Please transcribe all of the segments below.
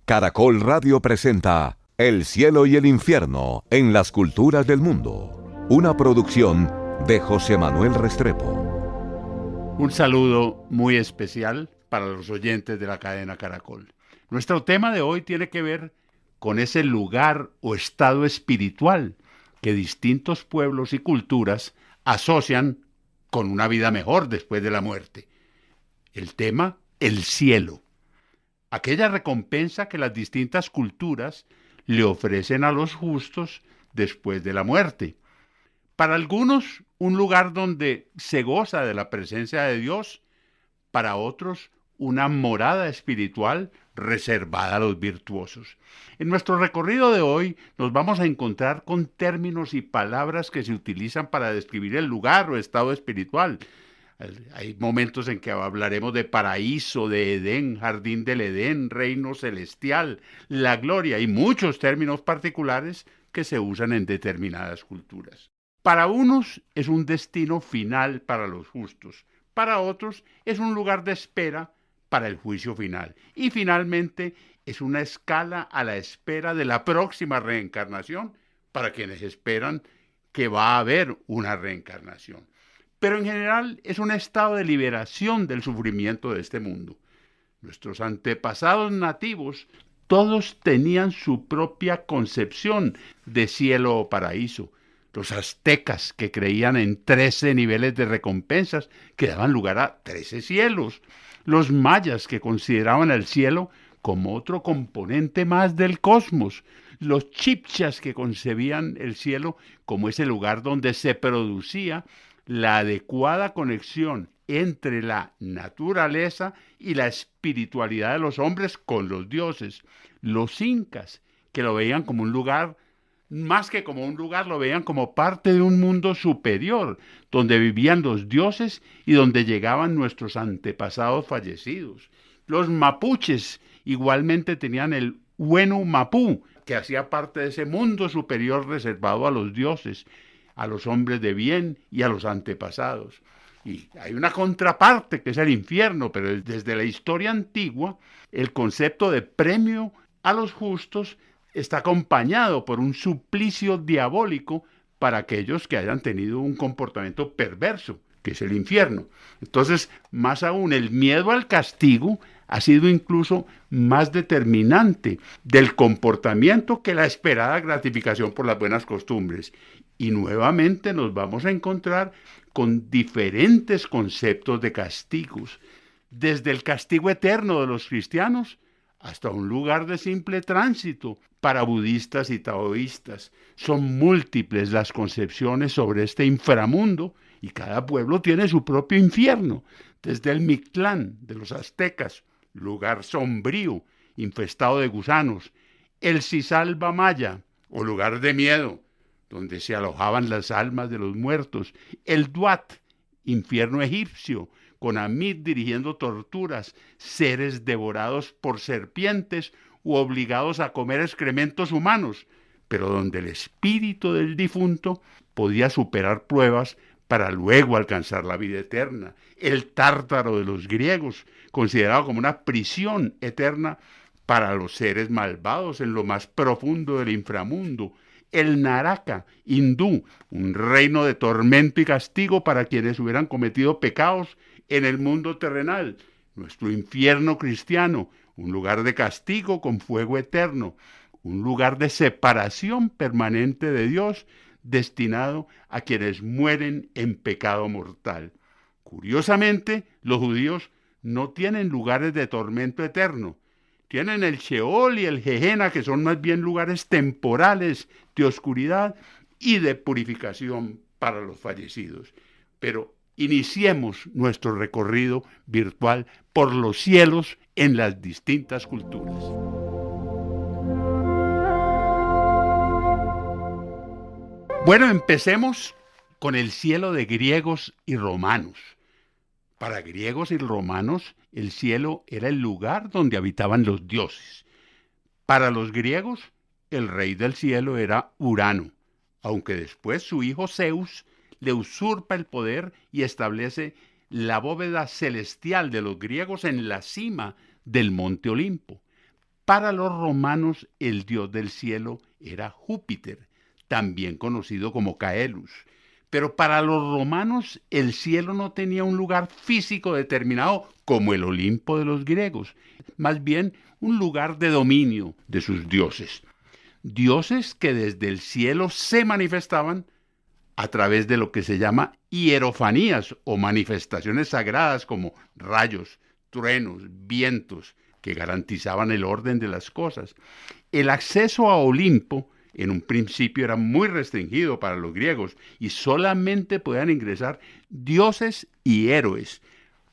Caracol Radio presenta El cielo y el infierno en las culturas del mundo. Una producción de José Manuel Restrepo. Un saludo muy especial para los oyentes de la cadena Caracol. Nuestro tema de hoy tiene que ver con ese lugar o estado espiritual que distintos pueblos y culturas asocian con una vida mejor después de la muerte. El tema, el cielo. Aquella recompensa que las distintas culturas le ofrecen a los justos después de la muerte. Para algunos, un lugar donde se goza de la presencia de Dios, para otros, una morada espiritual reservada a los virtuosos. En nuestro recorrido de hoy nos vamos a encontrar con términos y palabras que se utilizan para describir el lugar o estado espiritual. Hay momentos en que hablaremos de paraíso, de Edén, jardín del Edén, reino celestial, la gloria y muchos términos particulares que se usan en determinadas culturas. Para unos es un destino final para los justos, para otros es un lugar de espera para el juicio final y finalmente es una escala a la espera de la próxima reencarnación para quienes esperan que va a haber una reencarnación. Pero en general es un estado de liberación del sufrimiento de este mundo. Nuestros antepasados nativos todos tenían su propia concepción de cielo o paraíso. Los aztecas, que creían en 13 niveles de recompensas que daban lugar a 13 cielos. Los mayas, que consideraban el cielo como otro componente más del cosmos. Los chibchas, que concebían el cielo como ese lugar donde se producía la adecuada conexión entre la naturaleza y la espiritualidad de los hombres con los dioses. Los incas, que lo veían como un lugar, más que como un lugar, lo veían como parte de un mundo superior, donde vivían los dioses y donde llegaban nuestros antepasados fallecidos. Los mapuches igualmente tenían el Huenu Mapú, que hacía parte de ese mundo superior reservado a los dioses, a los hombres de bien y a los antepasados. Y hay una contraparte que es el infierno, pero desde la historia antigua el concepto de premio a los justos está acompañado por un suplicio diabólico para aquellos que hayan tenido un comportamiento perverso, que es el infierno. Entonces, más aún, el miedo al castigo ha sido incluso más determinante del comportamiento que la esperada gratificación por las buenas costumbres. Y nuevamente nos vamos a encontrar con diferentes conceptos de castigos, desde el castigo eterno de los cristianos hasta un lugar de simple tránsito para budistas y taoístas. Son múltiples las concepciones sobre este inframundo y cada pueblo tiene su propio infierno, desde el Mictlán de los aztecas, lugar sombrío, infestado de gusanos, el Cisalba maya, o lugar de miedo, donde se alojaban las almas de los muertos, el Duat, infierno egipcio, con Amid dirigiendo torturas, seres devorados por serpientes u obligados a comer excrementos humanos, pero donde el espíritu del difunto podía superar pruebas para luego alcanzar la vida eterna. El Tártaro de los griegos, considerado como una prisión eterna para los seres malvados en lo más profundo del inframundo. El Naraka hindú, un reino de tormento y castigo para quienes hubieran cometido pecados en el mundo terrenal. Nuestro infierno cristiano, un lugar de castigo con fuego eterno, un lugar de separación permanente de Dios, destinado a quienes mueren en pecado mortal. Curiosamente, los judíos no tienen lugares de tormento eterno. Tienen el Sheol y el Gehenna, que son más bien lugares temporales de oscuridad y de purificación para los fallecidos. Pero iniciemos nuestro recorrido virtual por los cielos en las distintas culturas. Bueno, empecemos con el cielo de griegos y romanos. Para griegos y romanos, el cielo era el lugar donde habitaban los dioses. Para los griegos, el rey del cielo era Urano, aunque después su hijo Zeus le usurpa el poder y establece la bóveda celestial de los griegos en la cima del monte Olimpo. Para los romanos, el dios del cielo era Júpiter, también conocido como Caelus. Pero para los romanos, el cielo no tenía un lugar físico determinado como el Olimpo de los griegos, más bien un lugar de dominio de sus dioses. Dioses que desde el cielo se manifestaban a través de lo que se llama hierofanías o manifestaciones sagradas como rayos, truenos, vientos, que garantizaban el orden de las cosas. El acceso a Olimpo en un principio era muy restringido para los griegos y solamente podían ingresar dioses y héroes.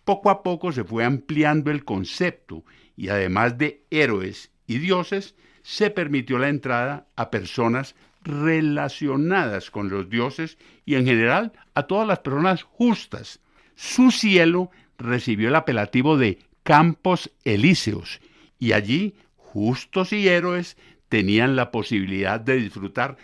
Poco a poco se fue ampliando el concepto y además de héroes y dioses, se permitió la entrada a personas relacionadas con los dioses y en general a todas las personas justas. Su cielo recibió el apelativo de Campos Elíseos y allí justos y héroes tenían la posibilidad de disfrutar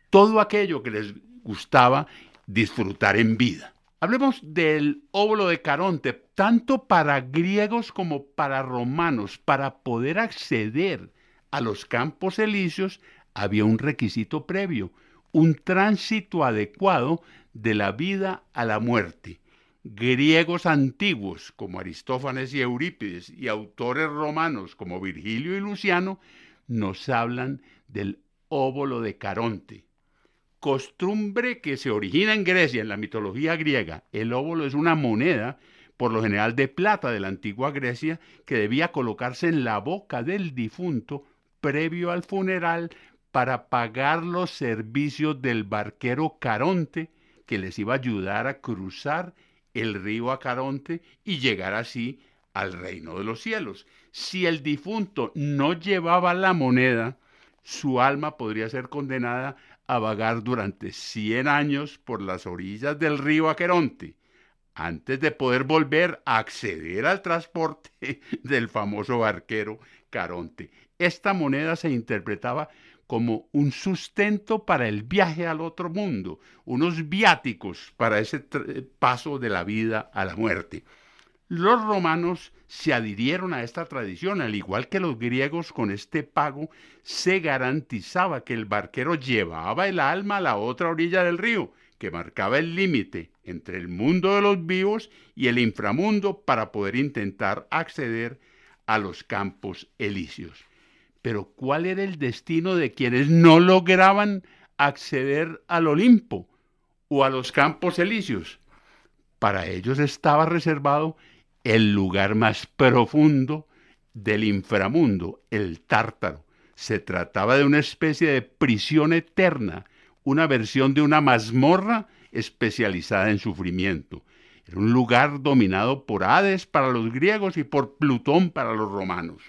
todo aquello que les gustaba disfrutar en vida. Hablemos del óvulo de Caronte, tanto para griegos como para romanos. Para poder acceder a los Campos Elíseos había un requisito previo, un tránsito adecuado de la vida a la muerte. Griegos antiguos como Aristófanes y Eurípides y autores romanos como Virgilio y Luciano nos hablan del óvulo de Caronte. Costumbre que se origina en Grecia, en la mitología griega. El óvulo es una moneda, por lo general de plata de la antigua Grecia, que debía colocarse en la boca del difunto previo al funeral para pagar los servicios del barquero Caronte, que les iba a ayudar a cruzar el río Acaronte y llegar así al reino de los cielos. Si el difunto no llevaba la moneda, su alma podría ser condenada a vagar durante 100 años por las orillas del río Aqueronte, antes de poder volver a acceder al transporte del famoso barquero Caronte. Esta moneda se interpretaba como un sustento para el viaje al otro mundo, unos viáticos para ese paso de la vida a la muerte. Los romanos se adhirieron a esta tradición, al igual que los griegos. Con este pago se garantizaba que el barquero llevaba el alma a la otra orilla del río, que marcaba el límite entre el mundo de los vivos y el inframundo para poder intentar acceder a los Campos Elíseos. Pero ¿cuál era el destino de quienes no lograban acceder al Olimpo o a los Campos Elíseos? Para ellos estaba reservado el lugar más profundo del inframundo, el Tártaro. Se trataba de una especie de prisión eterna, una versión de una mazmorra especializada en sufrimiento. Era un lugar dominado por Hades para los griegos y por Plutón para los romanos.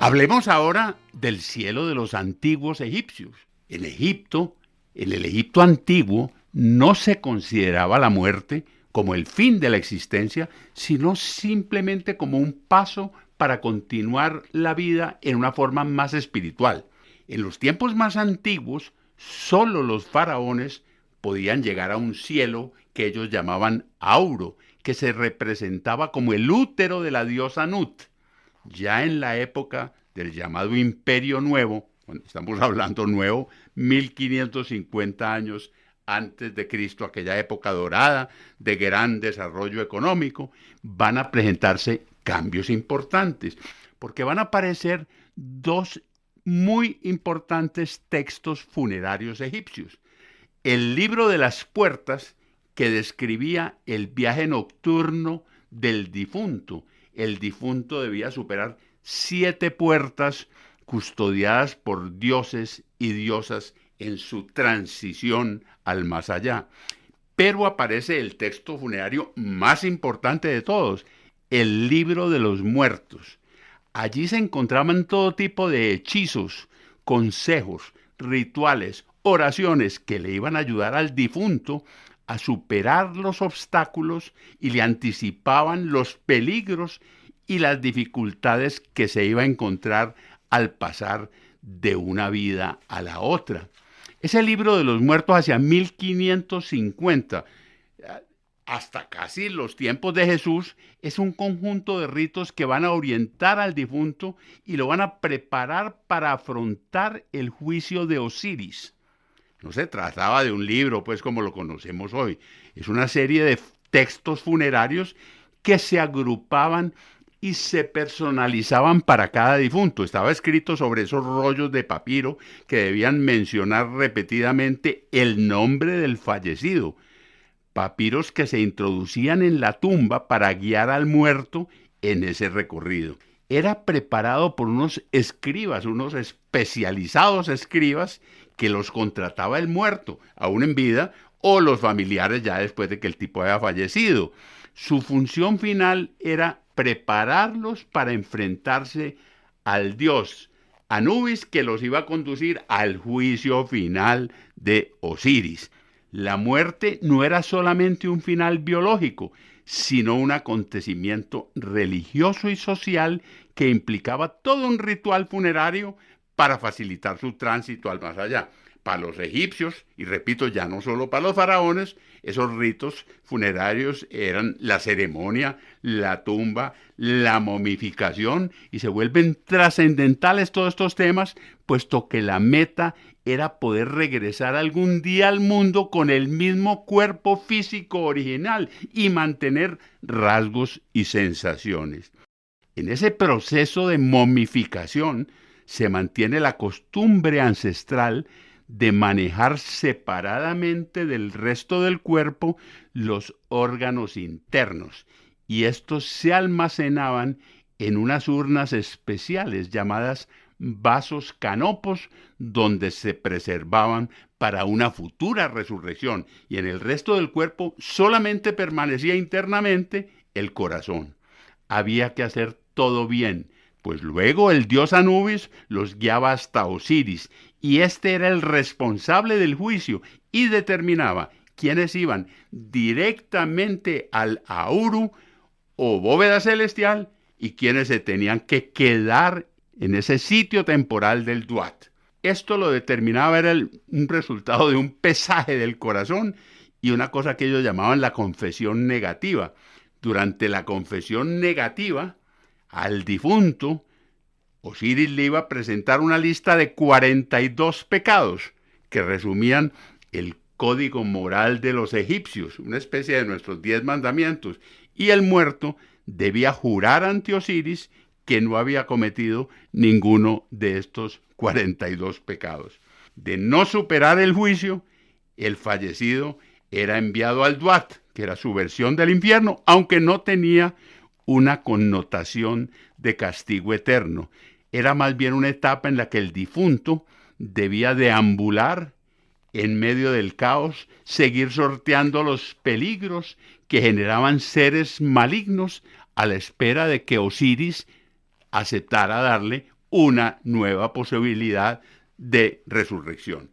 Hablemos ahora del cielo de los antiguos egipcios. En Egipto, en el Egipto antiguo, no se consideraba la muerte como el fin de la existencia, sino simplemente como un paso para continuar la vida en una forma más espiritual. En los tiempos más antiguos, solo los faraones podían llegar a un cielo que ellos llamaban Auro, que se representaba como el útero de la diosa Nut. Ya en la época del llamado Imperio Nuevo, estamos hablando nuevo, 1550 años antes de Cristo, aquella época dorada de gran desarrollo económico, van a presentarse cambios importantes, porque van a aparecer dos muy importantes textos funerarios egipcios. El libro de las puertas, que describía el viaje nocturno del difunto. El difunto debía superar 7 puertas custodiadas por dioses y diosas en su transición al más allá. Pero aparece el texto funerario más importante de todos, el libro de los muertos. Allí se encontraban todo tipo de hechizos, consejos, rituales, oraciones que le iban a ayudar al difunto a superar los obstáculos y le anticipaban los peligros y las dificultades que se iba a encontrar al pasar de una vida a la otra. Ese libro de los muertos hacia 1550, hasta casi los tiempos de Jesús, es un conjunto de ritos que van a orientar al difunto y lo van a preparar para afrontar el juicio de Osiris. No se trataba de un libro, pues como lo conocemos hoy. Es una serie de textos funerarios que se agrupaban y se personalizaban para cada difunto. Estaba escrito sobre esos rollos de papiro que debían mencionar repetidamente el nombre del fallecido. Papiros que se introducían en la tumba para guiar al muerto en ese recorrido. Era preparado por unos escribas, unos especializados escribas que los contrataba el muerto, aún en vida, o los familiares ya después de que el tipo haya fallecido. Su función final era prepararlos para enfrentarse al dios Anubis, que los iba a conducir al juicio final de Osiris. La muerte no era solamente un final biológico, sino un acontecimiento religioso y social que implicaba todo un ritual funerario para facilitar su tránsito al más allá. Para los egipcios, y repito, ya no solo para los faraones, esos ritos funerarios eran la ceremonia, la tumba, la momificación, y se vuelven trascendentales todos estos temas, puesto que la meta era poder regresar algún día al mundo con el mismo cuerpo físico original y mantener rasgos y sensaciones. En ese proceso de momificación se mantiene la costumbre ancestral de manejar separadamente del resto del cuerpo los órganos internos, y estos se almacenaban en unas urnas especiales llamadas vasos canopos, donde se preservaban para una futura resurrección, y en el resto del cuerpo solamente permanecía internamente el corazón. Había que hacer todo bien, pues luego el dios Anubis los guiaba hasta Osiris, y este era el responsable del juicio y determinaba quiénes iban directamente al Auru o bóveda celestial y quiénes se tenían que quedar en ese sitio temporal del Duat. Esto lo determinaba, era un resultado de un pesaje del corazón y una cosa que ellos llamaban la confesión negativa. Durante la confesión negativa, al difunto, Osiris le iba a presentar una lista de 42 pecados que resumían el código moral de los egipcios, una especie de nuestros 10 mandamientos, y el muerto debía jurar ante Osiris que no había cometido ninguno de estos 42 pecados. De no superar el juicio, el fallecido era enviado al Duat, que era su versión del infierno, aunque no tenía una connotación de castigo eterno. Era más bien una etapa en la que el difunto debía deambular en medio del caos, seguir sorteando los peligros que generaban seres malignos a la espera de que Osiris aceptara darle una nueva posibilidad de resurrección.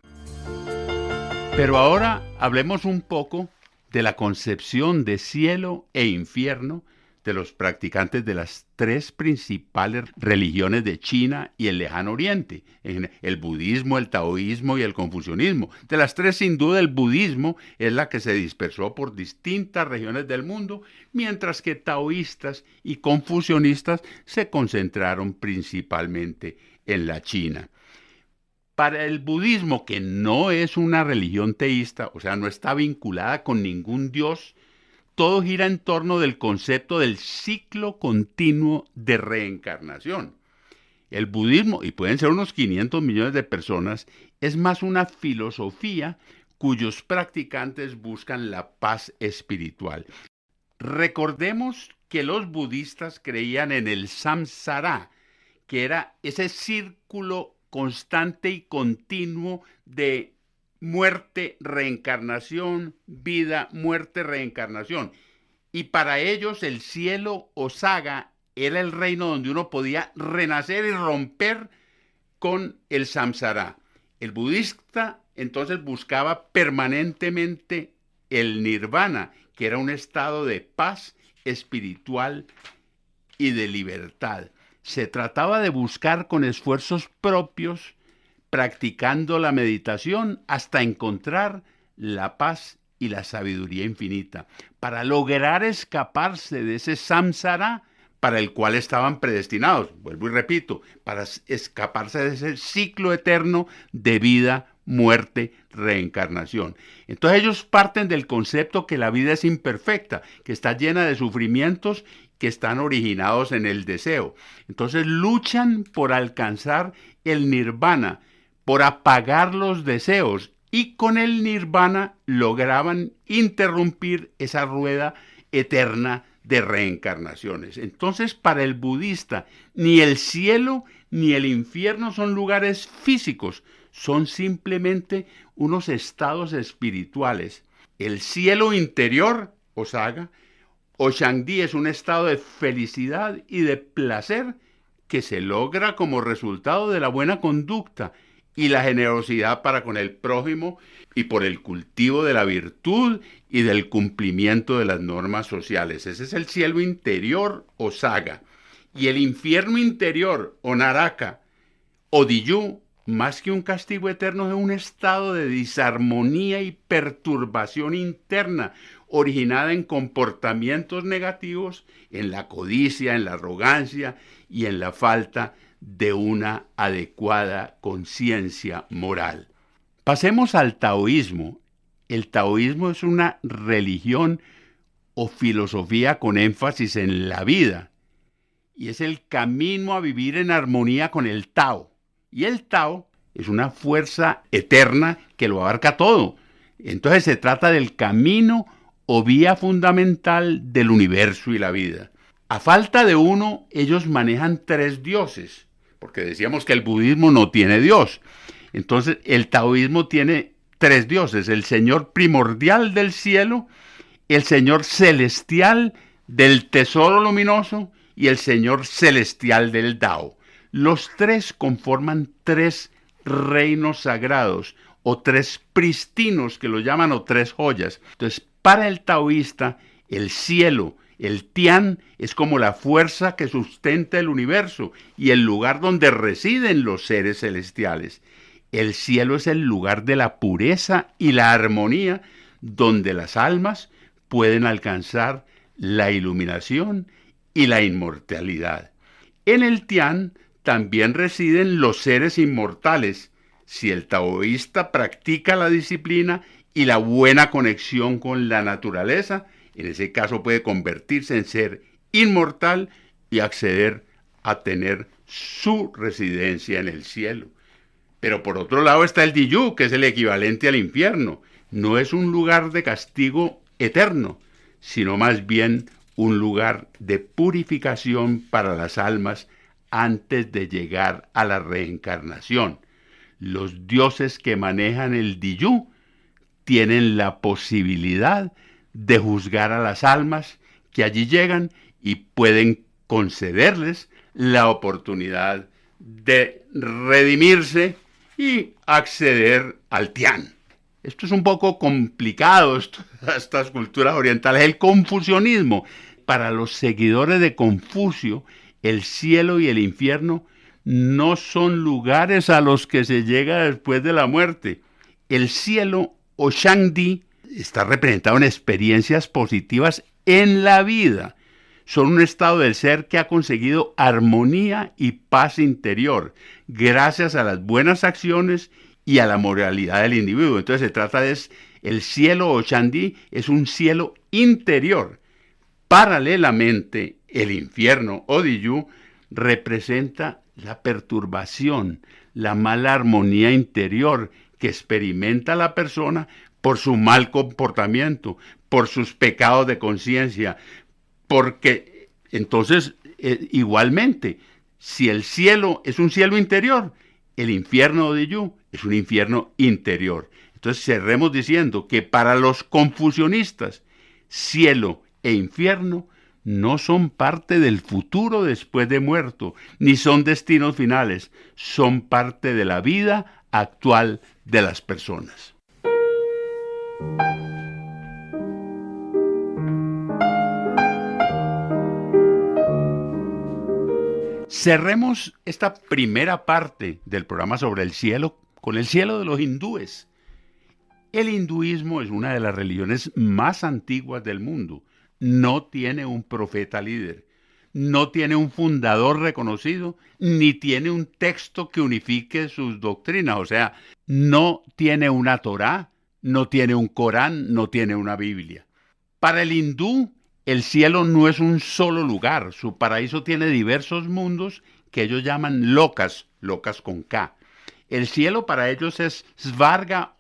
Pero ahora hablemos un poco de la concepción de cielo e infierno de los practicantes de las tres principales religiones de China y el Lejano Oriente, el budismo, el taoísmo y el confucianismo. De las tres, sin duda, el budismo es la que se dispersó por distintas regiones del mundo, mientras que taoístas y confucianistas se concentraron principalmente en la China. Para el budismo, que no es una religión teísta, o sea, no está vinculada con ningún dios, todo gira en torno del concepto del ciclo continuo de reencarnación. El budismo, y pueden ser unos 500 millones de personas, es más una filosofía cuyos practicantes buscan la paz espiritual. Recordemos que los budistas creían en el samsara, que era ese círculo constante y continuo de muerte, reencarnación, vida, muerte, reencarnación. Y para ellos el cielo o saga era el reino donde uno podía renacer y romper con el samsara. El budista entonces buscaba permanentemente el nirvana, que era un estado de paz espiritual y de libertad. Se trataba de buscar con esfuerzos propios practicando la meditación hasta encontrar la paz y la sabiduría infinita, para lograr escaparse de ese samsara para el cual estaban predestinados. Vuelvo y repito, para escaparse de ese ciclo eterno de vida, muerte, reencarnación. Entonces ellos parten del concepto que la vida es imperfecta, que está llena de sufrimientos que están originados en el deseo. Entonces luchan por alcanzar el nirvana, por apagar los deseos, y con el nirvana lograban interrumpir esa rueda eterna de reencarnaciones. Entonces, para el budista, ni el cielo ni el infierno son lugares físicos, son simplemente unos estados espirituales. El cielo interior, o saga, o Shangdi, es un estado de felicidad y de placer que se logra como resultado de la buena conducta y la generosidad para con el prójimo y por el cultivo de la virtud y del cumplimiento de las normas sociales. Ese es el cielo interior o saga. Y el infierno interior o naraka o diyu, más que un castigo eterno, es un estado de disarmonía y perturbación interna originada en comportamientos negativos, en la codicia, en la arrogancia y en la falta de una adecuada conciencia moral. Pasemos al taoísmo. El taoísmo es una religión o filosofía con énfasis en la vida, y es el camino a vivir en armonía con el Tao. Y el Tao es una fuerza eterna que lo abarca todo. Entonces se trata del camino o vía fundamental del universo y la vida. A falta de uno, ellos manejan 3 dioses, porque decíamos que el budismo no tiene Dios. Entonces el taoísmo tiene 3 dioses: el Señor primordial del cielo, el Señor celestial del tesoro luminoso y el Señor celestial del Tao. Los 3 conforman 3 reinos sagrados, o 3 pristinos, que lo llaman, o 3 joyas. Entonces, para el taoísta, el cielo, el Tian, es como la fuerza que sustenta el universo y el lugar donde residen los seres celestiales. El cielo es el lugar de la pureza y la armonía, donde las almas pueden alcanzar la iluminación y la inmortalidad. En el Tian también residen los seres inmortales, si el taoísta practica la disciplina y la buena conexión con la naturaleza. En ese caso puede convertirse en ser inmortal y acceder a tener su residencia en el cielo. Pero por otro lado está el Diyu, que es el equivalente al infierno. No es un lugar de castigo eterno, sino más bien un lugar de purificación para las almas antes de llegar a la reencarnación. Los dioses que manejan el Diyu tienen la posibilidad de juzgar a las almas que allí llegan y pueden concederles la oportunidad de redimirse y acceder al Tian. Esto es un poco complicado, estas culturas orientales. El confucianismo. Para los seguidores de Confucio, el cielo y el infierno no son lugares a los que se llega después de la muerte. El cielo, o Shangdi, está representado en experiencias positivas en la vida. Son un estado del ser que ha conseguido armonía y paz interior gracias a las buenas acciones y a la moralidad del individuo. Entonces se trata de el cielo o Shangdi, es un cielo interior. Paralelamente, el infierno o Diyu representa la perturbación, la mala armonía interior que experimenta la persona por su mal comportamiento, por sus pecados de conciencia, porque entonces igualmente, si el cielo es un cielo interior, el infierno o Diyu es un infierno interior. Entonces cerremos diciendo que para los confucianistas, cielo e infierno no son parte del futuro después de muerto, ni son destinos finales, son parte de la vida actual de las personas. Cerremos esta primera parte del programa sobre el cielo con el cielo de los hindúes. El hinduismo es una de las religiones más antiguas del mundo. No tiene un profeta líder, no tiene un fundador reconocido, ni tiene un texto que unifique sus doctrinas. O sea, no tiene una Torá, no tiene un Corán, no tiene una Biblia. Para el hindú, el cielo no es un solo lugar. Su paraíso tiene diversos mundos que ellos llaman lokas, lokas con K. El cielo para ellos es Svarga,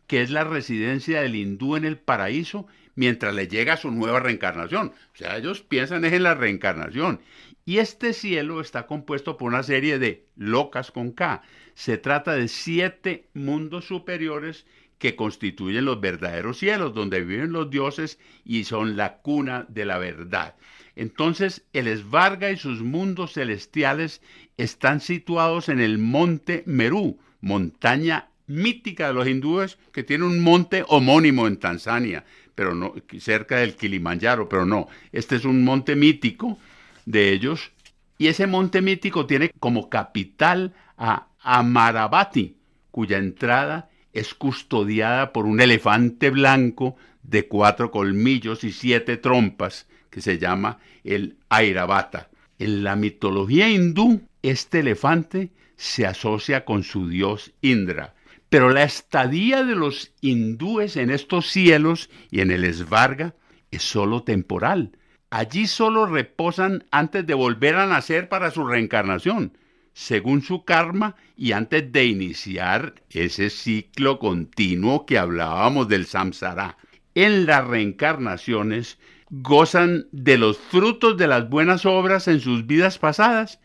que es la residencia del hindú en el paraíso, mientras le llega su nueva reencarnación. O sea, ellos piensan es en la reencarnación. Y este cielo está compuesto por una serie de lokas con K. Se trata de 7 mundos superiores que constituyen los verdaderos cielos, donde viven los dioses y son la cuna de la verdad. Entonces, el Svarga y sus mundos celestiales están situados en el monte Meru, montaña mítica de los hindúes, que tiene un monte homónimo en Tanzania, pero no cerca del Kilimanjaro, pero no, este es un monte mítico de ellos, y ese monte mítico tiene como capital a Amaravati, cuya entrada es custodiada por un elefante blanco de 4 colmillos y 7 trompas, que se llama el Airavata. En la mitología hindú, este elefante se asocia con su dios Indra. Pero la estadía de los hindúes en estos cielos y en el Svarga es solo temporal. Allí solo reposan antes de volver a nacer para su reencarnación, según su karma y antes de iniciar ese ciclo continuo que hablábamos del samsara. En las reencarnaciones gozan de los frutos de las buenas obras en sus vidas pasadas.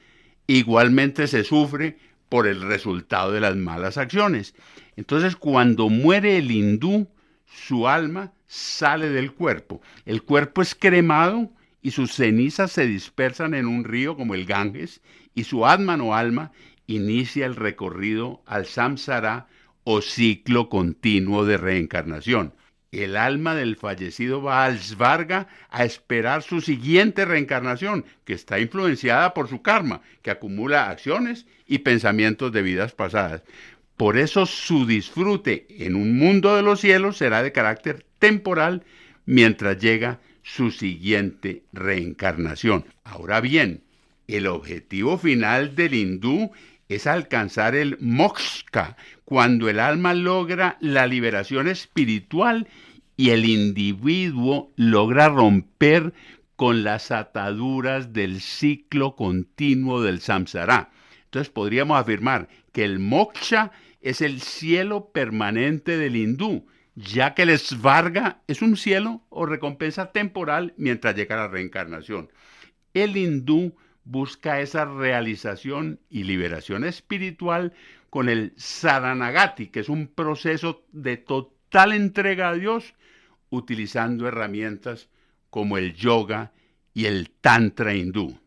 Igualmente se sufre por el resultado de las malas acciones. Entonces, cuando muere el hindú, su alma sale del cuerpo. El cuerpo es cremado y sus cenizas se dispersan en un río como el Ganges, y su atman o alma inicia el recorrido al samsara o ciclo continuo de reencarnación. El alma del fallecido va al Svarga a esperar su siguiente reencarnación, que está influenciada por su karma, que acumula acciones y pensamientos de vidas pasadas. Por eso su disfrute en un mundo de los cielos será de carácter temporal mientras llega su siguiente reencarnación. Ahora bien, el objetivo final del hindú es alcanzar el moksha, cuando el alma logra la liberación espiritual y el individuo logra romper con las ataduras del ciclo continuo del samsara. Entonces podríamos afirmar que el moksha es el cielo permanente del hindú, ya que el Svarga es un cielo o recompensa temporal mientras llega la reencarnación. El hindú busca esa realización y liberación espiritual con el Saranagati, que es un proceso de total entrega a Dios, utilizando herramientas como el yoga y el tantra hindú.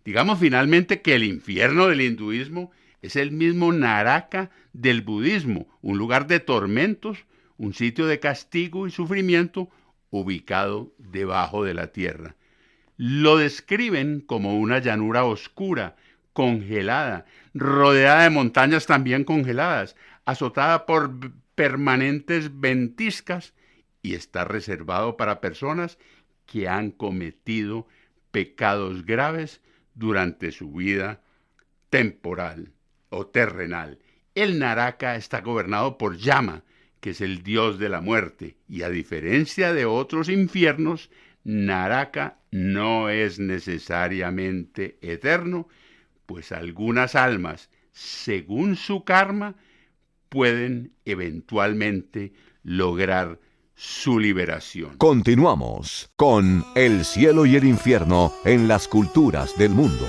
Digamos finalmente que el infierno del hinduismo es el mismo Naraka del budismo, un lugar de tormentos, un sitio de castigo y sufrimiento ubicado debajo de la tierra. Lo describen como una llanura oscura, congelada, rodeada de montañas también congeladas, azotada por permanentes ventiscas, y está reservado para personas que han cometido pecados graves durante su vida temporal o terrenal. El Naraka está gobernado por Yama, que es el dios de la muerte, y a diferencia de otros infiernos, Naraka no es necesariamente eterno, pues algunas almas, según su karma, pueden eventualmente lograr su liberación. Continuamos con El cielo y el infierno en las culturas del mundo.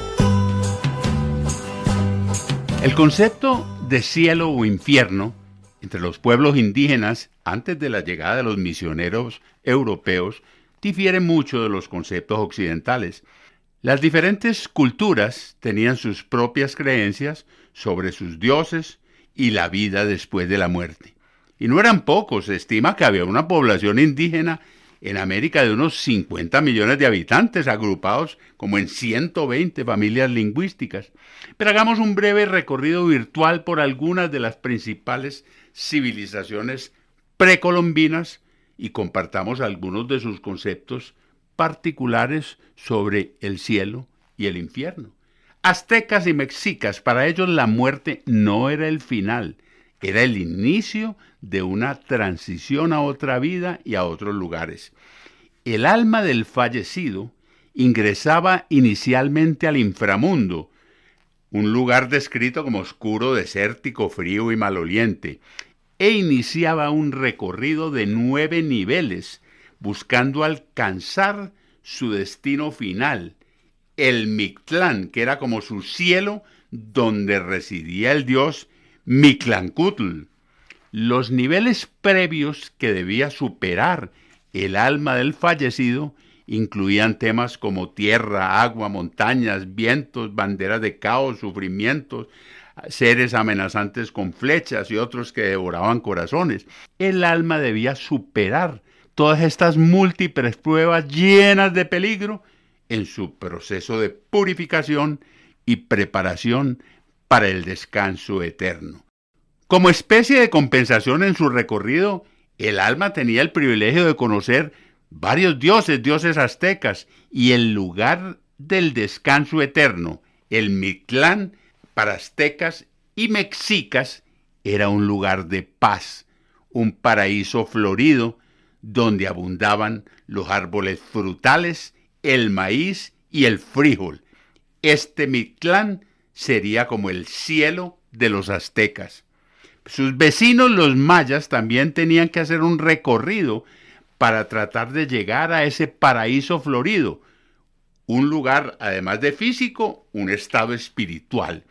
El concepto de cielo o infierno entre los pueblos indígenas antes de la llegada de los misioneros europeos difiere mucho de los conceptos occidentales. Las diferentes culturas tenían sus propias creencias sobre sus dioses y la vida después de la muerte. Y no eran pocos, se estima que había una población indígena en América de unos 50 millones de habitantes, agrupados como en 120 familias lingüísticas. Pero hagamos un breve recorrido virtual por algunas de las principales civilizaciones precolombinas y compartamos algunos de sus conceptos particulares sobre el cielo y el infierno. Aztecas y mexicas, para ellos la muerte no era el final, era el inicio de una transición a otra vida y a otros lugares. El alma del fallecido ingresaba inicialmente al inframundo, un lugar descrito como oscuro, desértico, frío y maloliente, e iniciaba un recorrido de 9 niveles, buscando alcanzar su destino final, el Mictlán, que era como su cielo, donde residía el dios Mictlancutl. Los niveles previos que debía superar el alma del fallecido incluían temas como tierra, agua, montañas, vientos, banderas de caos, sufrimientos, seres amenazantes con flechas y otros que devoraban corazones. El alma debía superar todas estas múltiples pruebas llenas de peligro en su proceso de purificación y preparación para el descanso eterno. Como especie de compensación en su recorrido, el alma tenía el privilegio de conocer varios dioses aztecas, y el lugar del descanso eterno, el Mictlán, para aztecas y mexicas, era un lugar de paz, un paraíso florido donde abundaban los árboles frutales, el maíz y el frijol. Este Mictlán sería como el cielo de los aztecas. Sus vecinos, los mayas, también tenían que hacer un recorrido para tratar de llegar a ese paraíso florido. Un lugar, además de físico, un estado espiritual.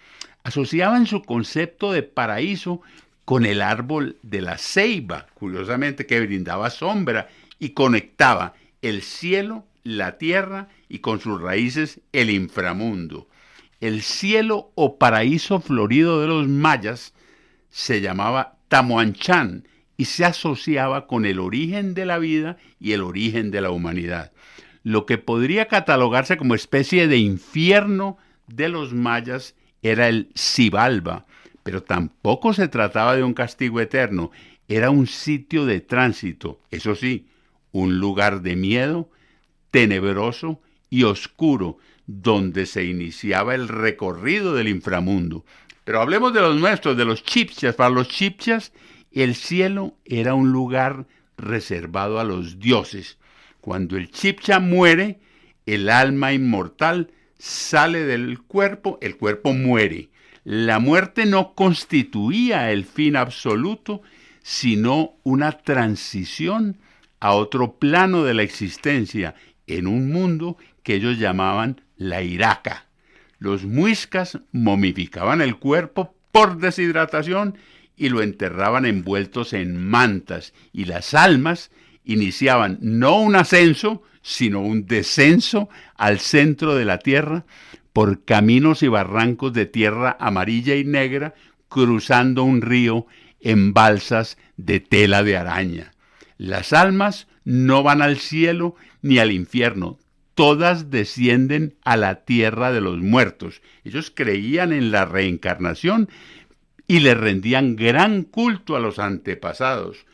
Asociaban su concepto de paraíso con el árbol de la ceiba, curiosamente, que brindaba sombra y conectaba el cielo, la tierra y con sus raíces el inframundo. El cielo o paraíso florido de los mayas se llamaba Tamuanchán y se asociaba con el origen de la vida y el origen de la humanidad. Lo que podría catalogarse como especie de infierno de los mayas era el Xibalba, pero tampoco se trataba de un castigo eterno, era un sitio de tránsito, eso sí, un lugar de miedo, tenebroso y oscuro, donde se iniciaba el recorrido del inframundo. Pero hablemos de los nuestros, de los chibchas. Para los chibchas, el cielo era un lugar reservado a los dioses. Cuando el chibcha muere, el alma inmortal sale del cuerpo, el cuerpo muere. La muerte no constituía el fin absoluto, sino una transición a otro plano de la existencia, en un mundo que ellos llamaban la Iraca. Los muiscas momificaban el cuerpo por deshidratación y lo enterraban envueltos en mantas, y las almas iniciaban no un ascenso, sino un descenso al centro de la tierra por caminos y barrancos de tierra amarilla y negra, cruzando un río en balsas de tela de araña. Las almas no van al cielo ni al infierno, todas descienden a la tierra de los muertos. Ellos creían en la reencarnación y le rendían gran culto a los antepasados.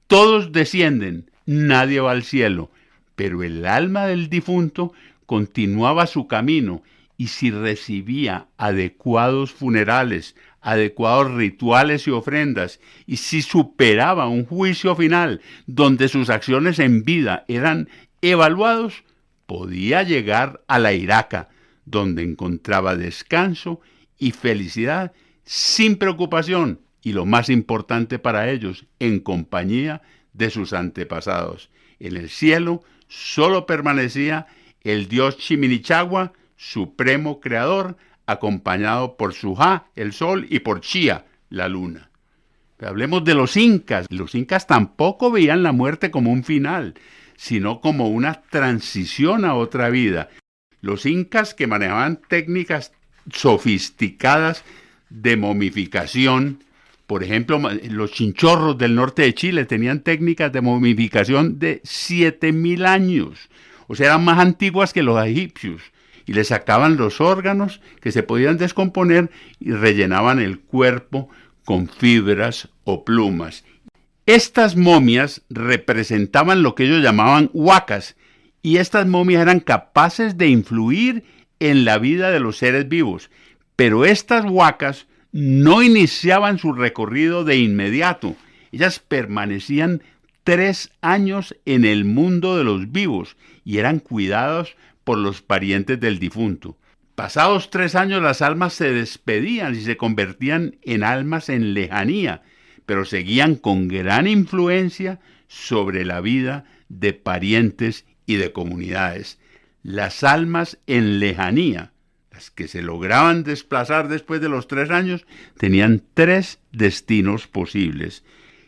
Todos descienden, nadie va al cielo, pero el alma del difunto continuaba su camino, y si recibía adecuados funerales, adecuados rituales y ofrendas, y si superaba un juicio final donde sus acciones en vida eran evaluados, podía llegar a la Iraca, donde encontraba descanso y felicidad sin preocupación, y lo más importante para ellos, en compañía de sus antepasados. En el cielo solo permanecía el dios Chiminichagua, supremo creador, acompañado por Suja, el sol, y por Chía, la luna. Pero hablemos de los incas. Los incas tampoco veían la muerte como un final, sino como una transición a otra vida. Los incas, que manejaban técnicas sofisticadas de momificación, Por ejemplo, los chinchorros del norte de Chile tenían técnicas de momificación de 7.000 años. O sea, eran más antiguas que los egipcios. Y le sacaban los órganos que se podían descomponer y rellenaban el cuerpo con fibras o plumas. Estas momias representaban lo que ellos llamaban huacas, y estas momias eran capaces de influir en la vida de los seres vivos. Pero estas huacas no iniciaban su recorrido de inmediato. Ellas permanecían 3 años en el mundo de los vivos y eran cuidadas por los parientes del difunto. Pasados 3 años las almas se despedían y se convertían en almas en lejanía, pero seguían con gran influencia sobre la vida de parientes y de comunidades. Las almas en lejanía, las que se lograban desplazar después de los 3 años, tenían 3 destinos posibles.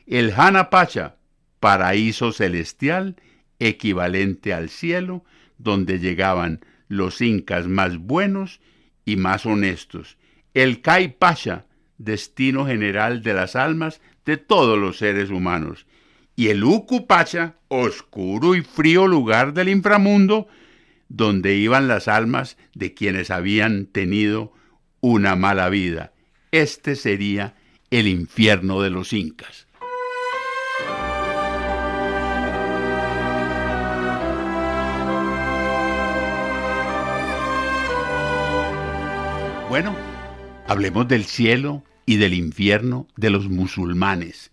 El Hanapacha, paraíso celestial, equivalente al cielo, donde llegaban los incas más buenos y más honestos. El Caipacha, destino general de las almas de todos los seres humanos. Y el Ucupacha, oscuro y frío lugar del inframundo, donde iban las almas de quienes habían tenido una mala vida. Este sería el infierno de los incas. Bueno, hablemos del cielo y del infierno de los musulmanes.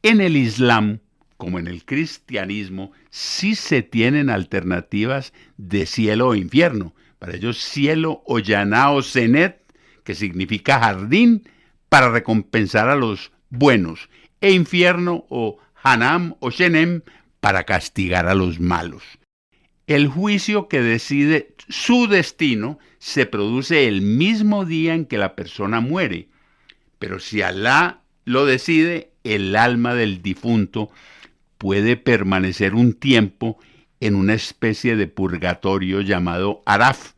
En el Islam, como en el cristianismo, sí se tienen alternativas de cielo o infierno. Para ellos, cielo o Yaná o Senet, que significa jardín, para recompensar a los buenos, e infierno o Hanam o Shenem, para castigar a los malos. El juicio que decide su destino se produce el mismo día en que la persona muere. Pero si Alá lo decide, el alma del difunto puede permanecer un tiempo en una especie de purgatorio llamado Araf,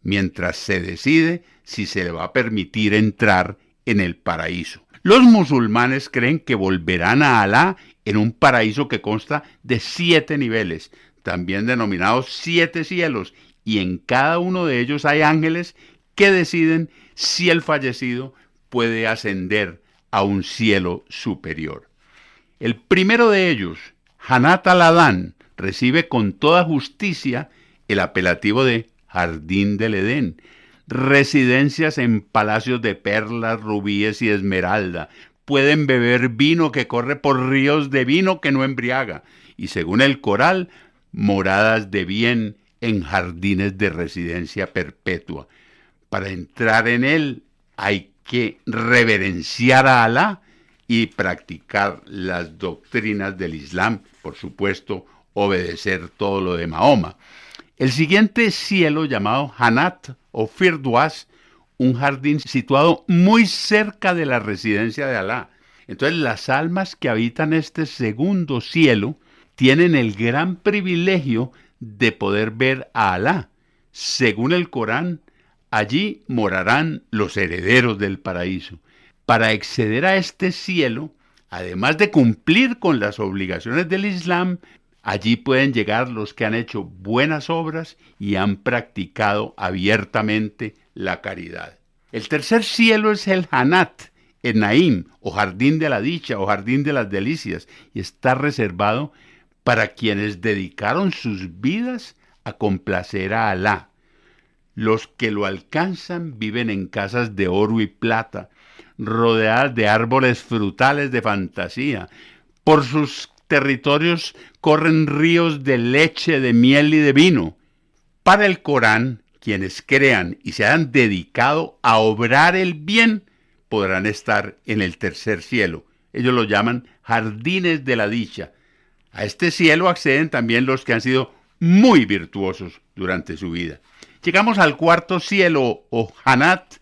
mientras se decide si se le va a permitir entrar en el paraíso. Los musulmanes creen que volverán a Alá en un paraíso que consta de 7 niveles, también denominados 7 cielos, y en cada uno de ellos hay ángeles que deciden si el fallecido puede ascender a un cielo superior. El primero de ellos, Jannat al-Adán, recibe con toda justicia el apelativo de Jardín del Edén, residencias en palacios de perlas, rubíes y esmeralda. Pueden beber vino que corre por ríos de vino que no embriaga, y según el Corán, moradas de bien en jardines de residencia perpetua. Para entrar en él hay que reverenciar a Alá y practicar las doctrinas del Islam, por supuesto, obedecer todo lo de Mahoma. El siguiente cielo, llamado Jannat o Firdaus, un jardín situado muy cerca de la residencia de Alá. Entonces, las almas que habitan este segundo cielo tienen el gran privilegio de poder ver a Alá. Según el Corán, allí morarán los herederos del paraíso. Para acceder a este cielo, además de cumplir con las obligaciones del Islam, allí pueden llegar los que han hecho buenas obras y han practicado abiertamente la caridad. El tercer cielo es el Jannat, el Naim, o Jardín de la Dicha, o Jardín de las Delicias, y está reservado para quienes dedicaron sus vidas a complacer a Alá. Los que lo alcanzan viven en casas de oro y plata, rodeadas de árboles frutales de fantasía. Por sus territorios corren ríos de leche, de miel y de vino. Para el Corán, quienes crean y se hayan dedicado a obrar el bien, podrán estar en el tercer cielo. Ellos lo llaman jardines de la dicha. A este cielo acceden también los que han sido muy virtuosos durante su vida. Llegamos al cuarto cielo, o Jannat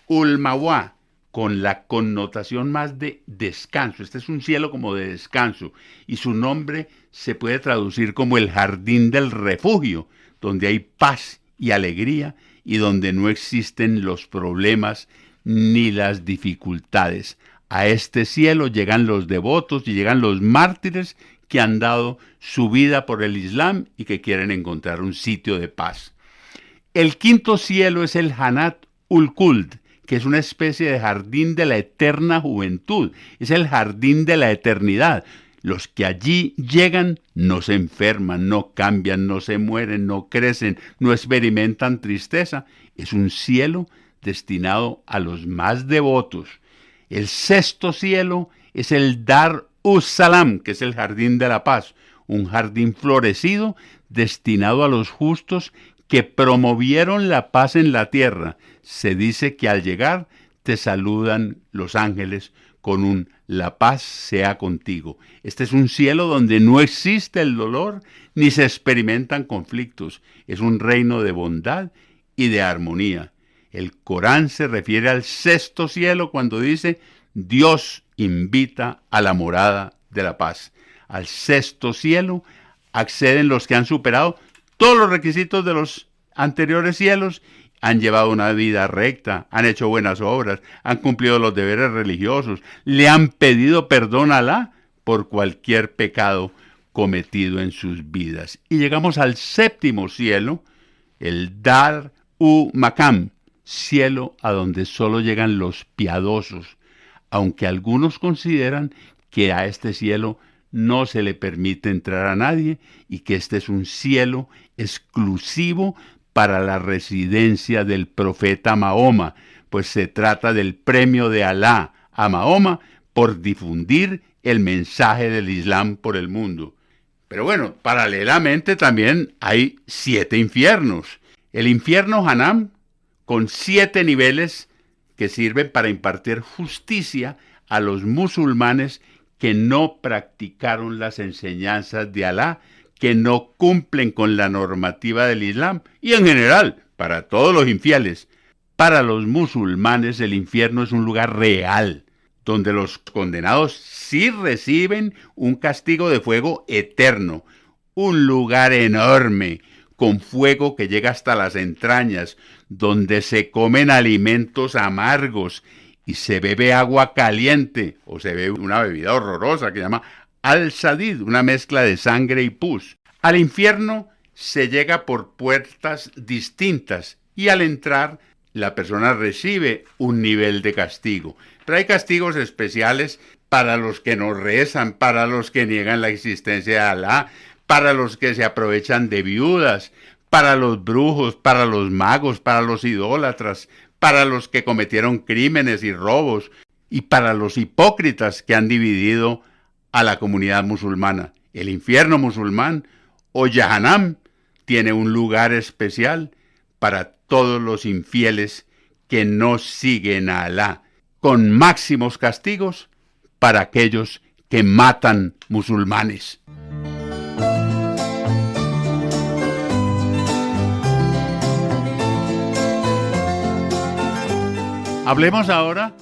ul-Ma'wa, con la connotación más de descanso. Este es un cielo como de descanso, y su nombre se puede traducir como el jardín del refugio, donde hay paz y alegría, y donde no existen los problemas ni las dificultades. A este cielo llegan los devotos y llegan los mártires que han dado su vida por el Islam y que quieren encontrar un sitio de paz. El quinto cielo es el Jannat ul Khuld, que es una especie de jardín de la eterna juventud. Es el jardín de la eternidad. Los que allí llegan no se enferman, no cambian, no se mueren, no crecen, no experimentan tristeza. Es un cielo destinado a los más devotos. El sexto cielo es el Dar us-Salam, que es el jardín de la paz, un jardín florecido destinado a los justos que promovieron la paz en la tierra. Se dice que al llegar te saludan los ángeles con un la paz sea contigo. Este es un cielo donde no existe el dolor ni se experimentan conflictos. Es un reino de bondad y de armonía. El Corán se refiere al sexto cielo cuando dice Dios invita a la morada de la paz. Al sexto cielo acceden los que han superado todos los requisitos de los anteriores cielos, han llevado una vida recta, han hecho buenas obras, han cumplido los deberes religiosos, le han pedido perdón a Alá por cualquier pecado cometido en sus vidas. Y llegamos al séptimo cielo, el Dar u Makam, cielo a donde solo llegan los piadosos, aunque algunos consideran que a este cielo no se le permite entrar a nadie y que este es un cielo exclusivo para la residencia del profeta Mahoma, pues se trata del premio de Alá a Mahoma por difundir el mensaje del Islam por el mundo. Pero bueno, paralelamente también hay 7 infiernos. El infierno Jahannam, con 7 niveles que sirven para impartir justicia a los musulmanes que no practicaron las enseñanzas de Alá, que no cumplen con la normativa del Islam y en general para todos los infieles. Para los musulmanes el infierno es un lugar real, donde los condenados sí reciben un castigo de fuego eterno, un lugar enorme, con fuego que llega hasta las entrañas, donde se comen alimentos amargos y se bebe agua caliente, o se bebe una bebida horrorosa que se llama al-Sadid, una mezcla de sangre y pus. Al infierno se llega por puertas distintas y al entrar la persona recibe un nivel de castigo. Pero hay castigos especiales para los que no rezan, para los que niegan la existencia de Alá, para los que se aprovechan de viudas, para los brujos, para los magos, para los idólatras, para los que cometieron crímenes y robos y para los hipócritas que han dividido a la comunidad musulmana. El infierno musulmán o Jahannam tiene un lugar especial para todos los infieles que no siguen a Alá, con máximos castigos para aquellos que matan musulmanes. Hablemos ahora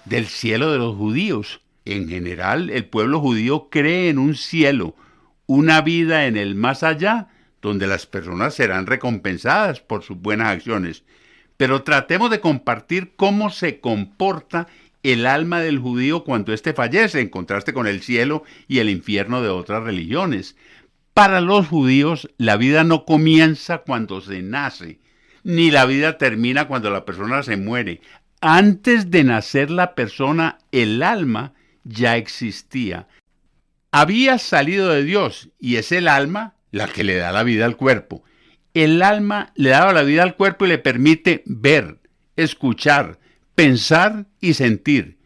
del cielo de los judíos. En general, el pueblo judío cree en un cielo, una vida en el más allá, donde las personas serán recompensadas por sus buenas acciones. Pero tratemos de compartir cómo se comporta el alma del judío cuando éste fallece, en contraste con el cielo y el infierno de otras religiones. Para los judíos, la vida no comienza cuando se nace, ni la vida termina cuando la persona se muere. Antes de nacer la persona, el alma ya existía. Había salido de Dios y es el alma la que le da la vida al cuerpo. El alma le daba la vida al cuerpo y le permite ver, escuchar, pensar y sentir.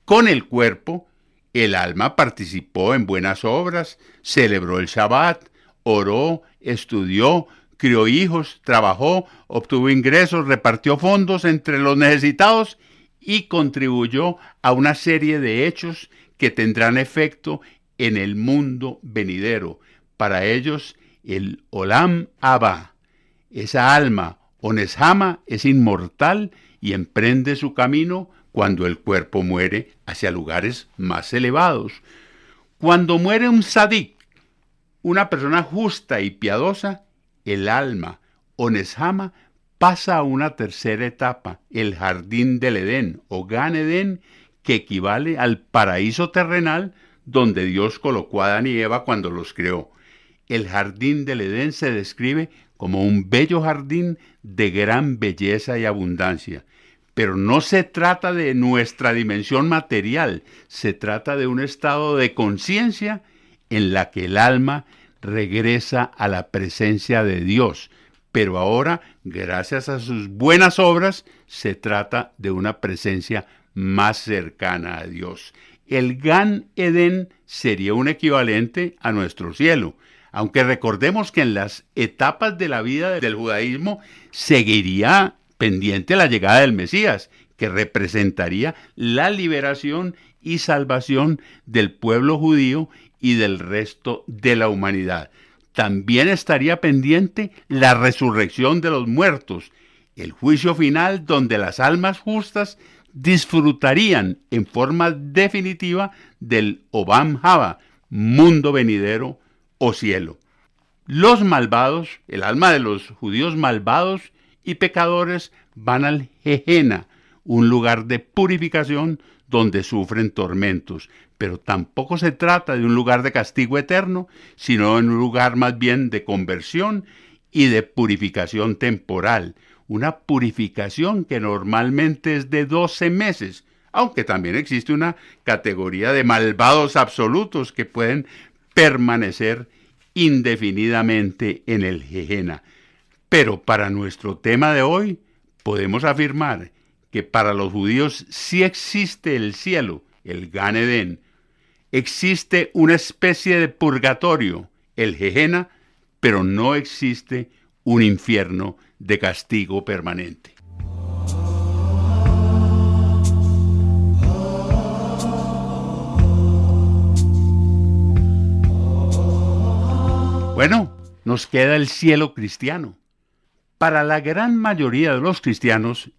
Con el cuerpo, el alma participó en buenas obras, celebró el Shabbat, oró, estudió, crió hijos, trabajó, obtuvo ingresos, repartió fondos entre los necesitados y contribuyó a una serie de hechos que tendrán efecto en el mundo venidero. Para ellos, el Olam Abba, esa alma, Oneshama, es inmortal y emprende su camino cuando el cuerpo muere hacia lugares más elevados. Cuando muere un sadik, una persona justa y piadosa, el alma, Oneshama, pasa a una tercera etapa, el jardín del Edén o Gan Edén, que equivale al paraíso terrenal donde Dios colocó a Adán y Eva cuando los creó. El jardín del Edén se describe como un bello jardín de gran belleza y abundancia. Pero no se trata de nuestra dimensión material, se trata de un estado de conciencia en la que el alma regresa a la presencia de Dios. Pero ahora, gracias a sus buenas obras, se trata de una presencia más cercana a Dios. El Gan Edén sería un equivalente a nuestro cielo, aunque recordemos que en las etapas de la vida del judaísmo seguiría pendiente la llegada del Mesías, que representaría la liberación y salvación del pueblo judío y del resto de la humanidad. También estaría pendiente la resurrección de los muertos, el juicio final donde las almas justas disfrutarían en forma definitiva del Obam Haba, mundo venidero o cielo. Los malvados, el alma de los judíos malvados y pecadores, van al Gehenna, un lugar de purificación donde sufren tormentos. Pero tampoco se trata de un lugar de castigo eterno, sino en un lugar más bien de conversión y de purificación temporal. Una purificación que normalmente es de 12 meses, aunque también existe una categoría de malvados absolutos que pueden permanecer indefinidamente en el Gehenna. Pero para nuestro tema de hoy, podemos afirmar que para los judíos sí existe el cielo, el Gan Edén. Existe una especie de purgatorio, el Gehenna, pero no existe un infierno de castigo permanente. Bueno, nos queda el cielo cristiano. Para la gran mayoría de los cristianos,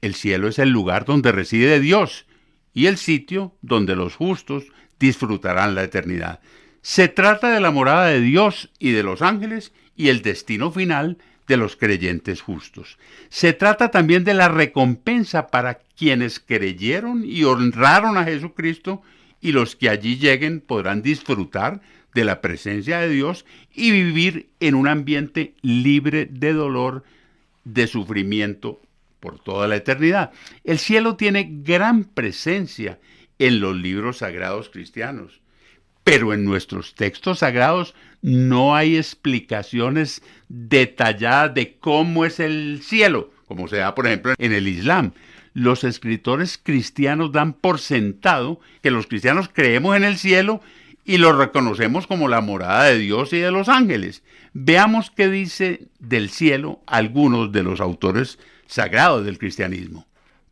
el cielo es el lugar donde reside Dios y el sitio donde los justos disfrutarán la eternidad. Se trata de la morada de Dios y de los ángeles y el destino final de los creyentes justos. Se trata también de la recompensa para quienes creyeron y honraron a Jesucristo, y los que allí lleguen podrán disfrutar de la presencia de Dios y vivir en un ambiente libre de dolor, de sufrimiento por toda la eternidad. El cielo tiene gran presencia en los libros sagrados cristianos, pero en nuestros textos sagrados no hay explicaciones detalladas de cómo es el cielo, como se da, por ejemplo, en el Islam. Los escritores cristianos dan por sentado que los cristianos creemos en el cielo y lo reconocemos como la morada de Dios y de los ángeles. Veamos qué dice del cielo algunos de los autores sagrados del cristianismo.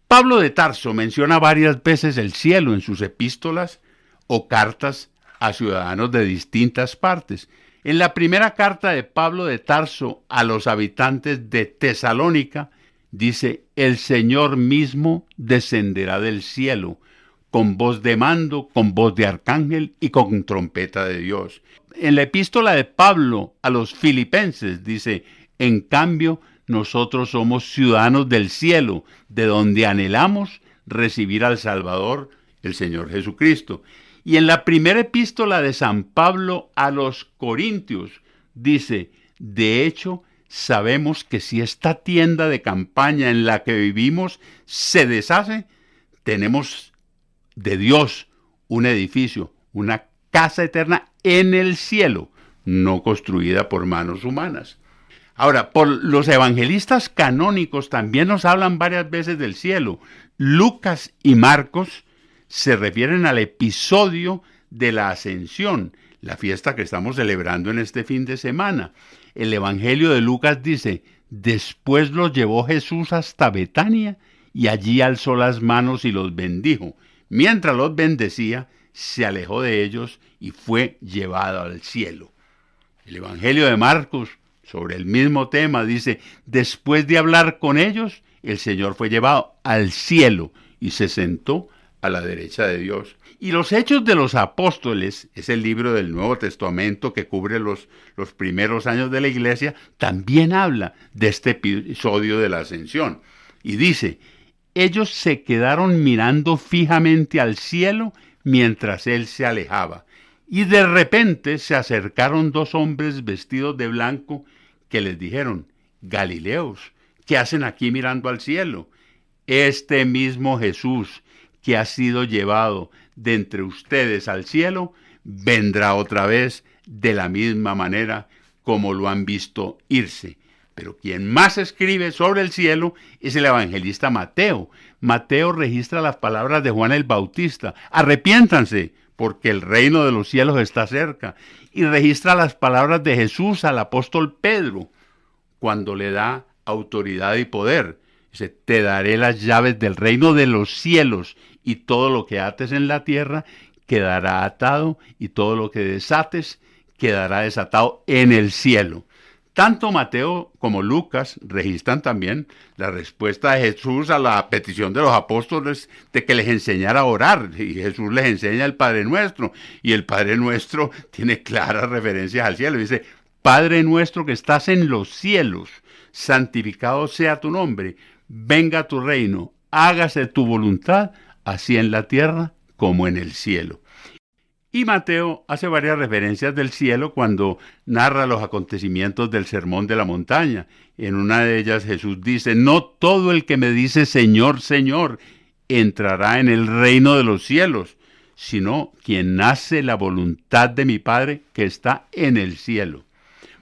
Pablo de Tarso menciona varias veces el cielo en sus epístolas o cartas a ciudadanos de distintas partes. En la primera carta de Pablo de Tarso a los habitantes de Tesalónica, dice: el Señor mismo descenderá del cielo, con voz de mando, con voz de arcángel y con trompeta de Dios. En la epístola de Pablo a los filipenses dice: en cambio, nosotros somos ciudadanos del cielo, de donde anhelamos recibir al Salvador, el Señor Jesucristo. Y en la primera epístola de San Pablo a los Corintios dice: de hecho, sabemos que si esta tienda de campaña en la que vivimos se deshace, tenemos de Dios un edificio, una casa eterna en el cielo, no construida por manos humanas. Ahora, por los evangelistas canónicos también nos hablan varias veces del cielo. Lucas y Marcos se refieren al episodio de la Ascensión, la fiesta que estamos celebrando en este fin de semana. El Evangelio de Lucas dice: después los llevó Jesús hasta Betania y allí alzó las manos y los bendijo. Mientras los bendecía, se alejó de ellos y fue llevado al cielo. El Evangelio de Marcos, sobre el mismo tema, dice: después de hablar con ellos, el Señor fue llevado al cielo y se sentó a la derecha de Dios. Y los Hechos de los Apóstoles, es el libro del Nuevo Testamento que cubre los primeros años de la Iglesia, también habla de este episodio de la Ascensión. Y dice: Ellos se quedaron mirando fijamente al cielo mientras él se alejaba. Y de repente se acercaron dos hombres vestidos de blanco que les dijeron: Galileos, ¿qué hacen aquí mirando al cielo? Este mismo Jesús que ha sido llevado de entre ustedes al cielo, vendrá otra vez de la misma manera como lo han visto irse. Pero quien más escribe sobre el cielo es el evangelista Mateo. Mateo registra las palabras de Juan el Bautista: arrepiéntanse, porque el reino de los cielos está cerca. Y registra las palabras de Jesús al apóstol Pedro, cuando le da autoridad y poder. Dice: te daré las llaves del reino de los cielos, y todo lo que ates en la tierra quedará atado, y todo lo que desates quedará desatado en el cielo. Tanto Mateo como Lucas registran también la respuesta de Jesús a la petición de los apóstoles de que les enseñara a orar. Y Jesús les enseña el Padre Nuestro. Y el Padre Nuestro tiene claras referencias al cielo. Dice: Padre nuestro que estás en los cielos, santificado sea tu nombre. Venga tu reino. Hágase tu voluntad, así en la tierra como en el cielo. Y Mateo hace varias referencias del cielo cuando narra los acontecimientos del Sermón de la Montaña. En una de ellas Jesús dice: no todo el que me dice Señor, Señor, entrará en el reino de los cielos, sino quien hace la voluntad de mi Padre que está en el cielo.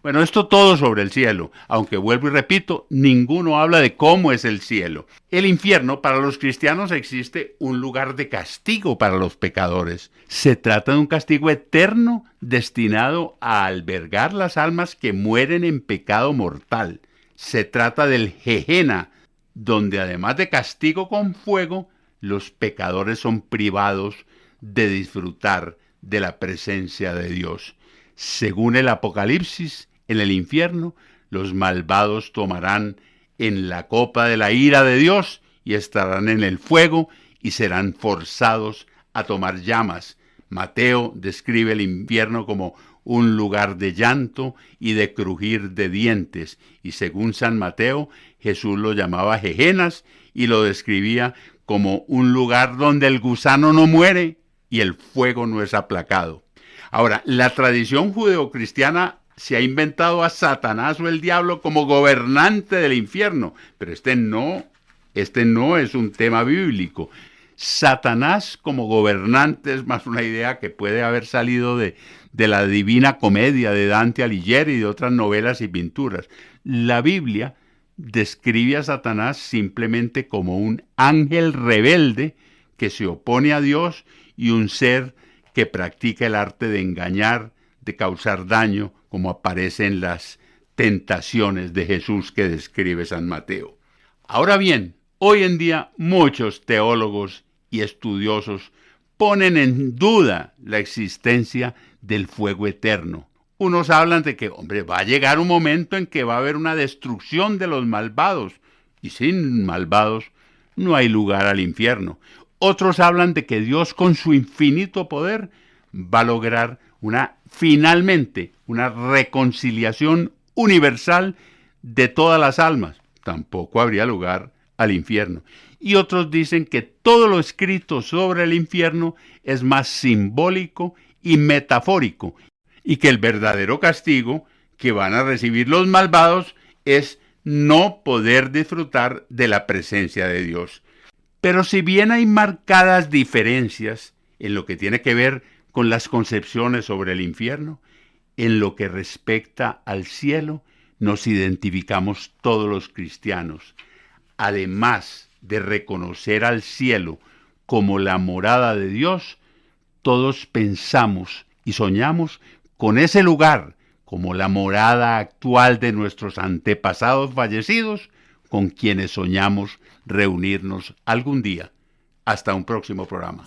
Bueno, esto todo sobre el cielo, aunque vuelvo y repito, ninguno habla de cómo es el cielo. El infierno para los cristianos existe un lugar de castigo para los pecadores. Se trata de un castigo eterno destinado a albergar las almas que mueren en pecado mortal. Se trata del Gehenna, donde además de castigo con fuego, los pecadores son privados de disfrutar de la presencia de Dios. Según el Apocalipsis, en el infierno, los malvados tomarán en la copa de la ira de Dios y estarán en el fuego y serán forzados a tomar llamas. Mateo describe el infierno como un lugar de llanto y de crujir de dientes, y según San Mateo, Jesús lo llamaba Gehennas y lo describía como un lugar donde el gusano no muere y el fuego no es aplacado. Ahora, la tradición judeocristiana se ha inventado a Satanás o el diablo como gobernante del infierno, pero este no es un tema bíblico. Satanás como gobernante es más una idea que puede haber salido de la Divina Comedia de Dante Alighieri y de otras novelas y pinturas. La Biblia describe a Satanás simplemente como un ángel rebelde que se opone a Dios y un ser que practica el arte de engañar, de causar daño, como aparece en las tentaciones de Jesús que describe San Mateo. Ahora bien, hoy en día muchos teólogos y estudiosos ponen en duda la existencia del fuego eterno. Unos hablan de que, va a llegar un momento en que va a haber una destrucción de los malvados, y sin malvados no hay lugar al infierno. Otros hablan de que Dios, con su infinito poder, va a lograr finalmente una reconciliación universal de todas las almas. Tampoco habría lugar al infierno. Y otros dicen que todo lo escrito sobre el infierno es más simbólico y metafórico, y que el verdadero castigo que van a recibir los malvados es no poder disfrutar de la presencia de Dios. Pero si bien hay marcadas diferencias en lo que tiene que ver con las concepciones sobre el infierno, en lo que respecta al cielo, nos identificamos todos los cristianos. Además de reconocer al cielo como la morada de Dios, todos pensamos y soñamos con ese lugar como la morada actual de nuestros antepasados fallecidos, con quienes soñamos reunirnos algún día. Hasta un próximo programa.